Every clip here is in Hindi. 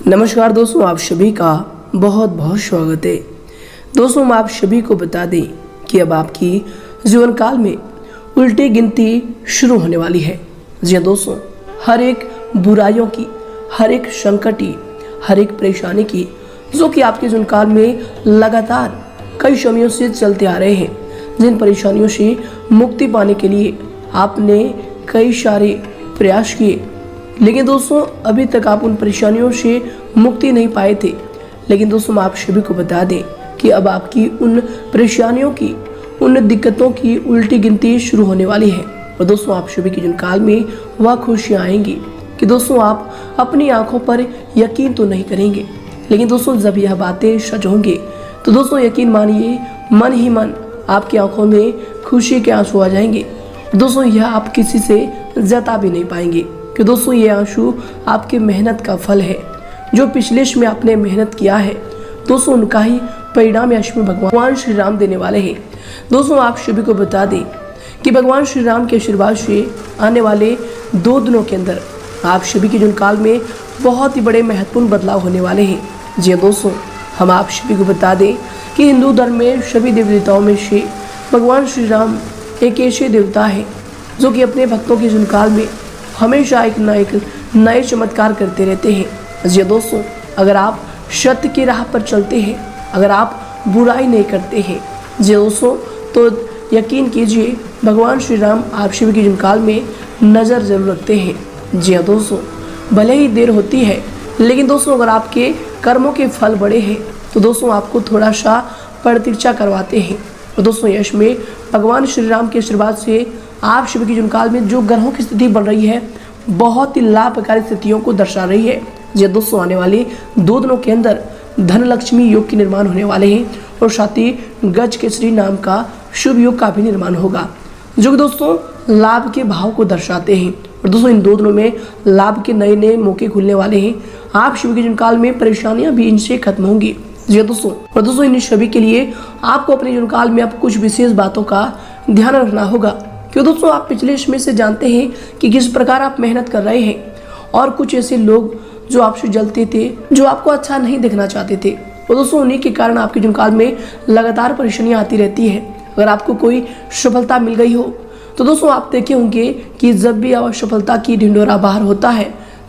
नमस्कार दोस्तों, आप सभी का बहुत बहुत स्वागत है। दोस्तों, हम आप सभी को बता दें कि अब आपकी जीवन काल में उल्टी गिनती शुरू होने वाली है। जी हाँ दोस्तों, हर एक बुराइयों की, हर एक संकट की, हर एक परेशानी की जो कि आपके जीवन काल में लगातार कई समयों से चलते आ रहे हैं, जिन परेशानियों से मुक्ति पाने के लिए आपने कई सारे प्रयास किए, लेकिन दोस्तों अभी तक आप उन परेशानियों से मुक्ति नहीं पाए थे। लेकिन दोस्तों, हम आप सभी को बता दें कि अब आपकी उन परेशानियों की, उन दिक्कतों की उल्टी गिनती शुरू होने वाली है। और दोस्तों, आप सभी के जीवन काल में वह खुशियाँ आएंगी कि दोस्तों आप अपनी आंखों पर यकीन तो नहीं करेंगे, लेकिन दोस्तों जब यह बातें सच होंगे तो दोस्तों यकीन मानिए, मन ही मन आपकी आंखों में खुशी के आंसू आ जाएंगे। दोस्तों, यह आप किसी से जता भी नहीं पाएंगे कि दोस्तों ये आंसू आपकी मेहनत का फल है। जो पिछले में आपने मेहनत किया है दोस्तों, उनका ही परिणाम यश में भगवान श्री राम देने वाले हैं। दोस्तों, आप सभी को बता दें कि भगवान श्री राम के आशीर्वाद से आने वाले 2 दिनों के अंदर आप सभी के जीवन काल में बहुत ही बड़े महत्वपूर्ण बदलाव होने वाले हैं। जी दोस्तों, हम आप सभी को बता दें कि हिंदू धर्म में सभी देवी देवताओं में से भगवान श्री राम एक ऐसे देवता है जो कि अपने भक्तों के जीवन काल में हमेशा एक नए चमत्कार करते रहते हैं। जी दोस्तों, अगर आप सत्य की राह पर चलते हैं, अगर आप बुराई नहीं करते हैं जी दोस्तों, तो यकीन कीजिए भगवान श्री राम आप सभी के जीवन काल में नज़र जरूर रखते हैं। जी हाँ दोस्तों, भले ही देर होती है, लेकिन दोस्तों अगर आपके कर्मों के फल बड़े हैं तो दोस्तों आपको थोड़ा सा प्रतीक्षा करवाते हैं। और दोस्तों यश में भगवान श्री राम के आशीर्वाद से आप सभी के जीवन काल में जो ग्रहों की स्थिति बन रही है बहुत ही लाभकारी स्थितियों को दर्शा रही है। जी दोस्तों, आने वाले 2 दिनों के अंदर धन लक्ष्मी योग के निर्माण होने वाले हैं और साथ ही गज केसरी नाम का शुभ योग का भी निर्माण होगा, जो कि दोस्तों लाभ के भाव को दर्शाते हैं। और दोस्तों इन 2 दिनों में लाभ के नए नए मौके खुलने वाले हैं। आप सभी के जीवन काल में परेशानियां भी इनसे खत्म होंगी। जी दोस्तों, और दोस्तों इन सभी के लिए आपको अपने जीवन काल में अब कुछ विशेष बातों का ध्यान रखना होगा, क्यों दोस्तों आप पिछले समय से जानते हैं कि किस प्रकार आप मेहनत कर रहे हैं और कुछ ऐसे लोग जो आपसे जलते थे, जो आपको अच्छा नहीं देखना चाहते थे, और दोस्तों उन्हीं के कारण आपके जीवन काल में लगातार परेशानियां आती रहती है। अगर आपको कोई सफलता मिल गई हो तो दोस्तों आप देखे होंगे कि जब भी असफलता की ढिंढोरा बाहर होता है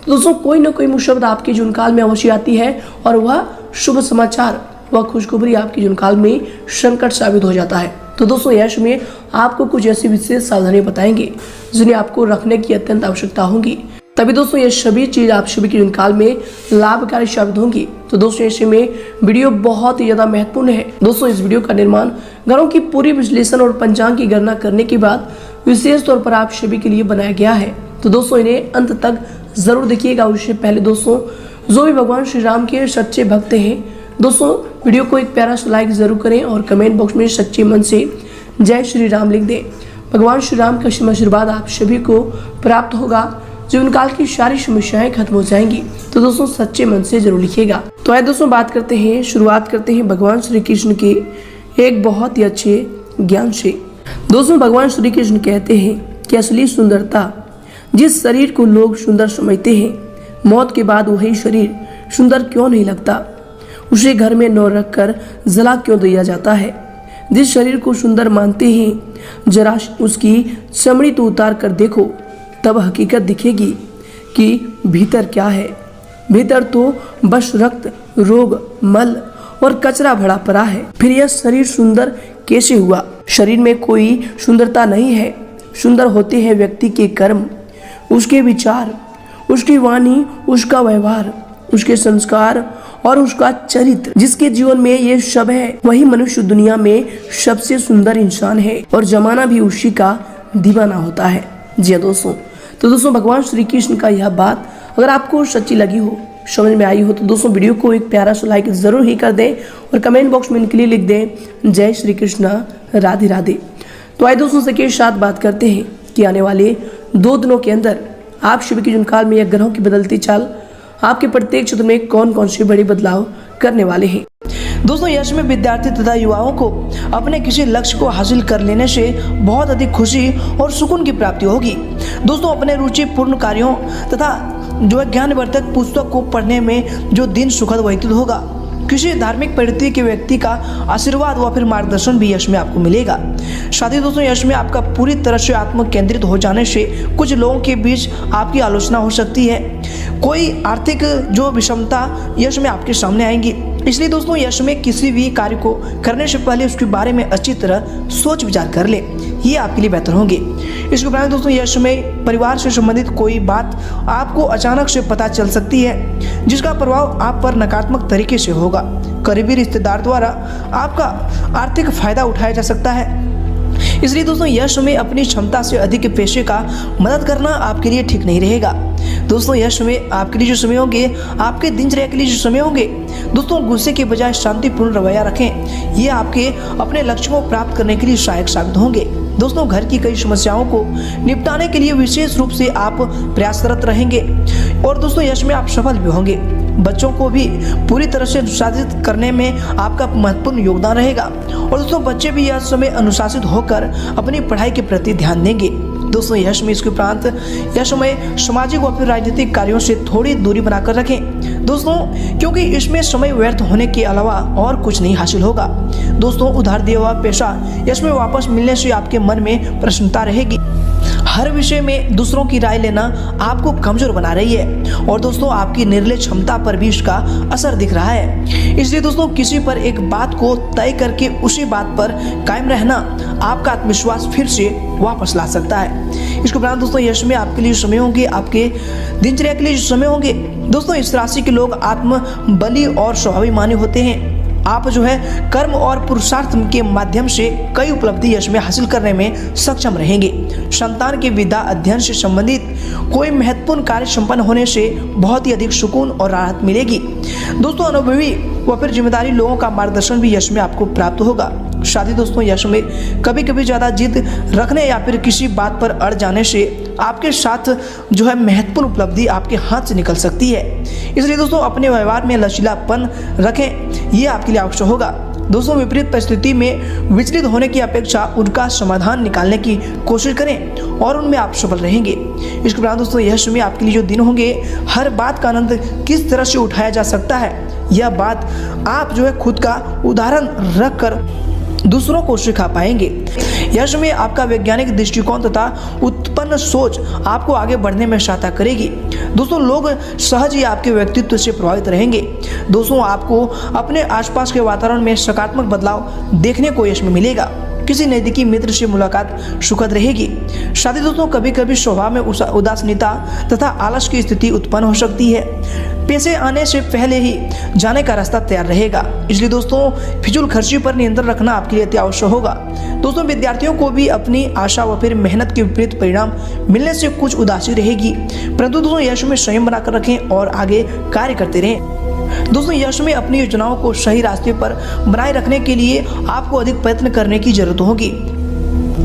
तो दोस्तों कोई ना कोई मुसीबत आपके जीवन काल में अवश्य आती है और वह शुभ समाचार, वह खुशखबरी आपके जीवन काल में संकट साबित हो जाता है। तो दोस्तों यश में आपको कुछ ऐसी विशेष सावधानियां बताएंगे जिन्हें आपको रखने की अत्यंत आवश्यकता होगी, तभी दोस्तों ये सभी चीज आप सभी के जीवन काल में लाभकारी साबित होंगी। तो दोस्तों ऐसे में वीडियो बहुत ही ज्यादा महत्वपूर्ण है। दोस्तों इस वीडियो का निर्माण ग्रहों की पूरी विश्लेषण और पंचांग की गणना करने के बाद विशेष तौर पर आप सभी के लिए बनाया गया है। तो दोस्तों इन्हें अंत तक जरूर देखिएगा। उससे पहले दोस्तों जो भी भगवान श्री राम के सच्चे भक्त हैं दोस्तों, वीडियो को एक प्यारा सा लाइक जरूर करें और कमेंट बॉक्स में सच्चे मन से जय श्री राम लिख दें। भगवान श्री राम का आशीर्वाद आप सभी को प्राप्त होगा, जीवन काल की सारी समस्याएं खत्म हो जाएंगी। तो दोस्तों सच्चे मन से जरूर लिखिएगा। तो आइए दोस्तों शुरुआत करते हैं भगवान श्री कृष्ण के एक बहुत ही अच्छे ज्ञान से। दोस्तों भगवान श्री कृष्ण कहते हैं कि असली सुंदरता जिस शरीर को लोग सुंदर समझते हैं, मौत के बाद वही शरीर सुंदर क्यों नहीं लगता, उसे घर में न रख कर जला क्यों दिया जाता है। जिस शरीर को सुंदर मानते हैं जरा उसकी चमड़ी तो उतार कर देखो, तब हकीकत दिखेगी कि भीतर क्या है। भीतर तो बस रक्त, रोग, मल और कचरा भरा पड़ा है। फिर यह शरीर सुंदर कैसे हुआ? शरीर में कोई सुंदरता नहीं है, सुंदर होते हैं व्यक्ति के कर्म, उसके विचार, उसकी वाणी, उसका व्यवहार, उसके संस्कार और उसका चरित्र। जिसके जीवन में ये सब है वही मनुष्य दुनिया में सबसे सुंदर इंसान है और जमाना भी उसी का दीवाना होता है। जी दोस्तों, तो दोस्तों भगवान श्री कृष्ण का यह बात अगर आपको सच्ची लगी हो, समझ में आई हो, तो दोस्तों वीडियो को एक प्यारा सा लाइक जरूर ही कर दें और कमेंट बॉक्स में इनके लिए लिख दें जय श्री कृष्ण, राधे राधे। तो आइए दोस्तों से के साथ बात करते हैं कि आने वाले 2 दिनों के अंदर आप सभी के जीवन काल में यह ग्रहों की बदलती चाल आपके प्रत्येक क्षेत्र में कौन कौन से बड़े बदलाव करने वाले हैं। दोस्तों यश में विद्यार्थी तथा युवाओं को अपने किसी लक्ष्य को हासिल कर लेने से बहुत अधिक खुशी और सुकून की प्राप्ति होगी। दोस्तों अपने रुचिपूर्ण कार्यों तथा जो है ज्ञानवर्धक पुस्तक को पढ़ने में जो दिन सुखद व्यतीत होगा। किसी धार्मिक प्रवृत्ति के व्यक्ति का आशीर्वाद व फिर मार्गदर्शन भी यश में आपको मिलेगा। साथ दोस्तों यश में आपका पूरी तरह से आत्म केंद्रित हो जाने से कुछ लोगों के बीच आपकी आलोचना हो सकती है। कोई आर्थिक जो विषमता यश में आपके सामने आएंगी। इसलिए दोस्तों यश में किसी भी कार्य को करने से पहले उसके बारे में अच्छी तरह सोच विचार कर ले, ये आपके लिए बेहतर होंगे। इसके उपरांत दोस्तों यश में परिवार से संबंधित कोई बात आपको अचानक से पता चल सकती है जिसका प्रभाव आप पर नकारात्मक तरीके से होगा। करीबी रिश्तेदार द्वारा आपका आर्थिक फायदा उठाया जा सकता है। इसलिए दोस्तों यश में अपनी क्षमता से अधिक पैसे का मदद करना आपके लिए ठीक नहीं रहेगा। दोस्तों यश में आपके लिए जो समय होंगे, आपके दिनचर्या के लिए जो समय होंगे, दोस्तों गुस्से के बजाय शांतिपूर्ण रवैया रखें। ये आपके अपने लक्ष्य को प्राप्त करने के लिए सहायक साबित होंगे। दोस्तों घर की कई समस्याओं को निपटाने के लिए विशेष रूप से आप प्रयासरत रहेंगे और दोस्तों यश में आप सफल भी होंगे। बच्चों को भी पूरी तरह से अनुशासित करने में आपका महत्वपूर्ण योगदान रहेगा और दोस्तों बच्चे भी यह समय अनुशासित होकर अपनी पढ़ाई के प्रति ध्यान देंगे। दोस्तों यश में इसके उपरांत यह समय सामाजिक और फिर राजनीतिक कार्यों से थोड़ी दूरी बनाकर रखें दोस्तों, क्योंकि इसमें समय व्यर्थ होने के अलावा और कुछ नहीं हासिल होगा। दोस्तों उधार दिया हुआ पैसा यश में वापस मिलने से आपके मन में प्रसन्नता रहेगी। हर विषय में दूसरों की राय लेना आपको कमजोर बना रही है और दोस्तों आपकी निर्णय क्षमता पर भी इसका असर दिख रहा है। इसलिए दोस्तों किसी पर एक बात को तय करके उसी बात पर कायम रहना आपका आत्मविश्वास फिर से वापस ला सकता है। इसके उपरांत दोस्तों यश में आपके लिए समय होंगे, आपके दिनचर्या के लिए जो समय होंगे, दोस्तों इस राशि के लोग आत्म बली और स्वाभिमानी होते हैं। आप जो है कर्म और पुरुषार्थ के माध्यम से कई उपलब्धि यश में हासिल करने में सक्षम रहेंगे। संतान के विद्या अध्ययन से संबंधित कोई महत्वपूर्ण कार्य संपन्न होने से बहुत ही अधिक सुकून और राहत मिलेगी। दोस्तों अनुभवी व फिर जिम्मेदारी लोगों का मार्गदर्शन भी यश में आपको प्राप्त होगा। शादी दोस्तों यश में कभी कभी ज़्यादा जिद रखने या फिर किसी बात पर अड़ जाने से आपके साथ जो है महत्वपूर्ण उपलब्धि आपके हाथ से निकल सकती है। इसलिए दोस्तों अपने व्यवहार में लचीलापन रखें, ये आपके लिए आवश्यक होगा। दोस्तों विपरीत परिस्थिति में विचलित होने की अपेक्षा उनका समाधान निकालने की कोशिश करें और उनमें आप सफल रहेंगे। इसके उपरांत दोस्तों यह समय आपके लिए जो दिन होंगे, हर बात का आनंद किस तरह से उठाया जा सकता है, यह बात आप जो है खुद का उदाहरण रख कर दूसरों को सिखा पाएंगे। यश में आपका वैज्ञानिक दृष्टिकोण तथा उत्पन्न सोच आपको आगे बढ़ने में सहायता करेगी। दोस्तों लोग सहज ही आपके व्यक्तित्व से प्रभावित रहेंगे। दोस्तों आपको अपने आसपास के वातावरण में सकारात्मक बदलाव देखने को यश में मिलेगा। किसी नज़दीकी मित्र से मुलाकात सुखद रहेगी। साथ ही दोस्तों कभी कभी स्वभाव में उदासीनता तथा आलस की स्थिति उत्पन्न हो सकती है। पैसे आने से पहले ही जाने का रास्ता तैयार रहेगा। इसलिए दोस्तों फिजूल खर्ची पर नियंत्रण रखना आपके लिए अति आवश्यक होगा। दोस्तों विद्यार्थियों को भी अपनी आशा व फिर मेहनत के विपरीत परिणाम मिलने से कुछ उदासी रहेगी, परंतु दोस्तों यश में संयम बनाकर रखें और आगे कार्य करते रहें। दोस्तों यश में अपनी योजनाओं को सही रास्ते पर बनाए रखने के लिए आपको अधिक प्रयत्न करने की जरूरत होगी।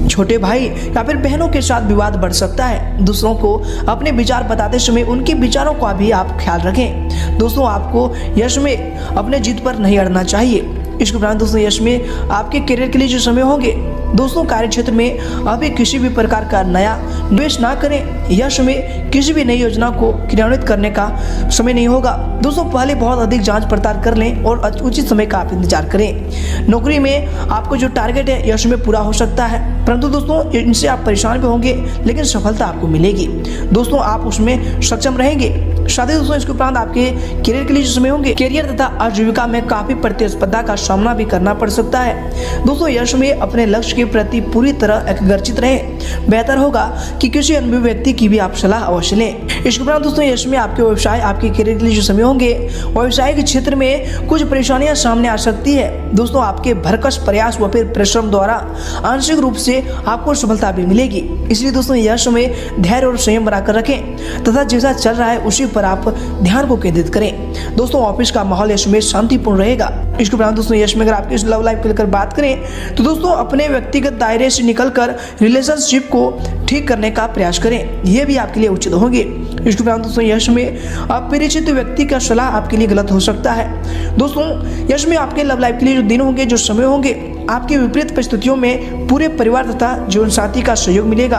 छोटे भाई या फिर बहनों के साथ विवाद बढ़ सकता है। दूसरों को अपने विचार बताते समय उनके विचारों का भी आप ख्याल रखें। दोस्तों आपको यश में अपने जिद पर नहीं अड़ना चाहिए। इसके उपरांत दोस्तों यश में आपके करियर के लिए जो समय होंगे, दोस्तों कार्य क्षेत्र में अभी किसी भी प्रकार का नया निवेश ना करें। यश में किसी भी नई योजना को क्रियान्वित करने का समय नहीं होगा। दोस्तों पहले बहुत अधिक जांच पड़ताल कर लें और उचित समय का आप इंतजार करें। नौकरी में आपको जो टारगेट है यश में पूरा हो सकता है, परंतु दोस्तों इनसे आप परेशान भी होंगे, लेकिन सफलता आपको मिलेगी। दोस्तों आप उसमें सक्षम रहेंगे। साथ ही दोस्तों इसके उपरांत आपके करियर के लिए जो समय होंगे, करियर तथा आजीविका में काफी प्रतिस्पर्धा का सामना भी करना पड़ सकता है। दोस्तों यश में अपने लक्ष्य के प्रति पूरी तरह एकाग्रचित रहें। बेहतर होगा कि किसी अनुभवी व्यक्ति की भी आप सलाह अवश्य लें। इसके उपरांत दोस्तों यश में आपके व्यवसाय, आपके करियर के लिए जो समय होंगे, व्यवसाय के क्षेत्र में कुछ परेशानियां सामने आ सकती है। दोस्तों आपके भरकस प्रयास व फिर परिश्रम द्वारा आंशिक रूप से आपको सफलता भी मिलेगी। इसलिए दोस्तों यश में धैर्य और संयम बनाकर रखें तथा जैसा चल रहा है उसी पर आप ध्यान को केंद्रित करें। दोस्तों ऑफिस का माहौल यश में शांतिपूर्ण रहेगा। इसके उपरांत दोस्तों यश में अगर आपकी लव लाइफ को लेकर बात करें तो दोस्तों अपने व्यक्तिगत दायरे से निकलकर रिलेशनशिप को ठीक करने का प्रयास करें, यह भी आपके लिए उचित होंगे। इसके उपरांत दोस्तों यश में अपरिचित व्यक्ति का सलाह आपके लिए गलत हो सकता है। दोस्तों यश में आपके लव लाइफ के लिए जो दिन होंगे, जो समय होंगे, आपके विपरीत परिस्थितियों में पूरे परिवार तथा जीवन साथी का सहयोग मिलेगा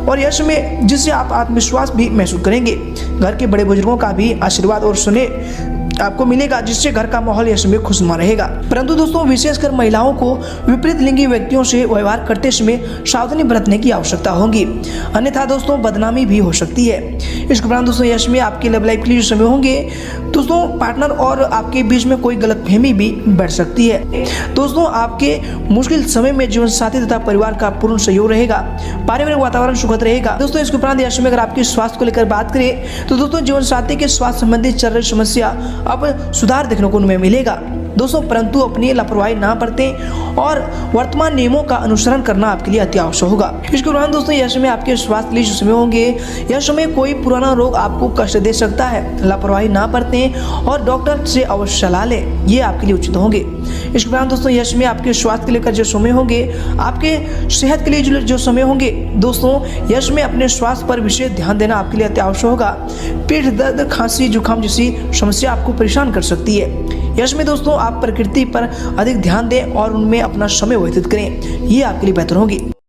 और यश में जिससे आप आत्मविश्वास भी महसूस करेंगे। घर के बड़े बुजुर्गों का भी आशीर्वाद और स्नेह आपको मिलेगा, जिससे घर का माहौल यश में खुशनुमा रहेगा। परंतु दोस्तों, विशेषकर महिलाओं को विपरीत लिंगी व्यक्तियों से व्यवहार करते समय सावधानी बरतने की आवश्यकता होगी, अन्यथा दोस्तों बदनामी भी हो सकती है। इसके उपरांत दोस्तों, यश में आपके लव लाइफ के लिए जो समय होंगे दोस्तों, पार्टनर और आपके बीच में कोई गलतफहमी भी बढ़ सकती है। दोस्तों, आपके मुश्किल समय में जीवन साथी तथा परिवार का पूर्ण सहयोग रहेगा, पारिवारिक वातावरण सुखद रहेगा। दोस्तों, इसके उपरांत यश में अगर आपके स्वास्थ्य को लेकर बात करें तो दोस्तों, जीवन साथी के स्वास्थ्य संबंधित चल रही समस्या अब सुधार देखने को मिलेगा दोस्तों, परंतु अपनी लापरवाही ना बरतें और वर्तमान नियमों का अनुसरण करना आपके लिए अति आवश्यक होगा। इसके दौरान दोस्तों, यह समय आपके स्वास्थ्य के लिए समय होंगे, यह समय कोई पुराना रोग आपको कष्ट दे सकता है, लापरवाही ना बरतें और डॉक्टर से अवश्य सलाह लें, ये आपके लिए उचित होंगे। इसके दौरान दोस्तों, यह समय आपके स्वास्थ्य के लेकर जो समय होंगे, आपके सेहत के लिए जो समय होंगे दोस्तों, यह समय अपने स्वास्थ्य पर विशेष ध्यान देना आपके लिए अति आवश्यक होगा। पेट दर्द, खांसी, जुकाम जैसी समस्या आपको परेशान कर सकती है। यश में दोस्तों, आप प्रकृति पर अधिक ध्यान दें और उनमें अपना समय व्यतीत करें, ये आपके लिए बेहतर होगी।